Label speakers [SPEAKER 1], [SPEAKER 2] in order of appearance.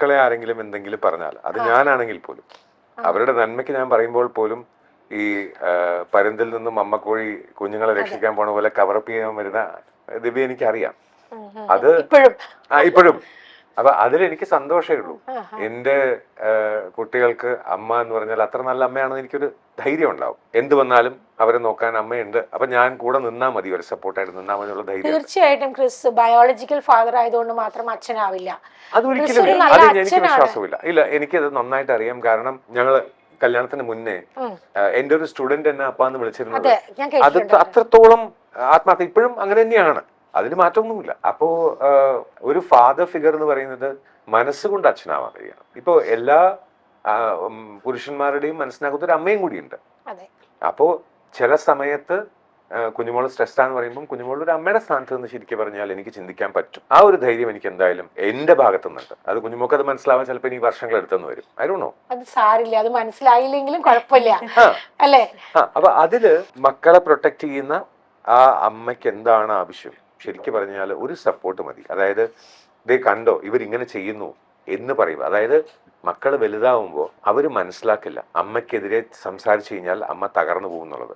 [SPEAKER 1] മക്കളെ ആരെങ്കിലും എന്തെങ്കിലും പറഞ്ഞാൽ അത് ഞാനാണെങ്കിൽ പോലും അവരുടെ നന്മയ്ക്ക് ഞാൻ പറയുമ്പോൾ പോലും ഈ പരുന്തിൽ നിന്നും അമ്മക്കോഴി കുഞ്ഞുങ്ങളെ രക്ഷിക്കാൻ പോണ പോലെ കവറപ്പ് ചെയ്യാൻ വരുന്ന ദിവ്യ എനിക്കറിയാം. അത് ഇപ്പോഴും അപ്പൊ അതിലെനിക്ക് സന്തോഷമേ ഉള്ളൂ. എന്റെ കുട്ടികൾക്ക് അമ്മ എന്ന് പറഞ്ഞാൽ അത്ര നല്ല അമ്മയാണെന്ന് എനിക്കൊരു ധൈര്യം ഉണ്ടാവും. എന്ത് വന്നാലും അവരെ നോക്കാൻ അമ്മയുണ്ട്. അപ്പൊ ഞാൻ കൂടെ നിന്നാ മതി, ഒരു സപ്പോർട്ടായിട്ട് നിന്നാ മതി എന്നുള്ള ധൈര്യം.
[SPEAKER 2] തീർച്ചയായിട്ടും ക്രിസ് ബയോളജിക്കൽ ഫാദർ ആയതുകൊണ്ട് മാത്രം അച്ഛനാവില്ല.
[SPEAKER 1] അതൊരിക്കലും അത് എനിക്ക് വിശ്വാസമില്ല. ഇല്ല, എനിക്കത് നന്നായിട്ട് അറിയാം. കാരണം ഞങ്ങള് കല്യാണത്തിന് മുന്നേ എന്റെ ഒരു സ്റ്റുഡന്റ് എന്നെ അപ്പാന്ന് വിളിച്ചിരുന്നത് അത് അത്രത്തോളം ആത്മാർത്ഥ. ഇപ്പോഴും അങ്ങനെ തന്നെയാണ്, അതിന് മാറ്റമൊന്നുമില്ല. അപ്പോ ഒരു ഫാദർ ഫിഗർ എന്ന് പറയുന്നത് മനസ്സുകൊണ്ട് അച്ഛനാവാൻ കഴിയണം. ഇപ്പോ എല്ലാ പുരുഷന്മാരുടെയും മനസ്സിനകത്ത് ഒരു അമ്മയും കൂടിയുണ്ട്. അപ്പോ ചില സമയത്ത് കുഞ്ഞുമോള് സ്ട്രെസ്ഡ് ആണെന്ന് പറയുമ്പോൾ കുഞ്ഞുമോള് ഒരു അമ്മയുടെ സ്ഥാനത്ത് നിന്ന് ശരിക്കും പറഞ്ഞാൽ എനിക്ക് ചിന്തിക്കാൻ പറ്റും. ആ ഒരു ധൈര്യം എനിക്ക് എന്തായാലും എന്റെ ഭാഗത്തു നിന്നുണ്ട്. അത് കുഞ്ഞുമോക്ക് അത് മനസ്സിലാവാൻ ചിലപ്പോൾ എനിക്ക് വർഷങ്ങൾ എടുത്തെന്ന് വരും. ആയിരുന്നോ
[SPEAKER 2] അത് സാരില്ല, അത് മനസ്സിലായില്ലെങ്കിലും കുഴപ്പമില്ല അല്ലേ?
[SPEAKER 1] അപ്പൊ അതില് മക്കളെ പ്രൊട്ടക്ട് ചെയ്യുന്ന ആ അമ്മയ്ക്ക് എന്താണ് ആവശ്യം? ശരിക്കും പറഞ്ഞാൽ ഒരു സപ്പോർട്ട് മതി. അതായത് ദേ കണ്ടോ ഇവരിങ്ങനെ ചെയ്യുന്നു എന്ന് പറയുക. അതായത് മക്കൾ വലുതാവുമ്പോൾ അവർ മനസ്സിലാക്കില്ല അമ്മയ്ക്കെതിരെ സംസാരിച്ചു കഴിഞ്ഞാൽ അമ്മ തകർന്നു പോകുന്നുള്ളത്.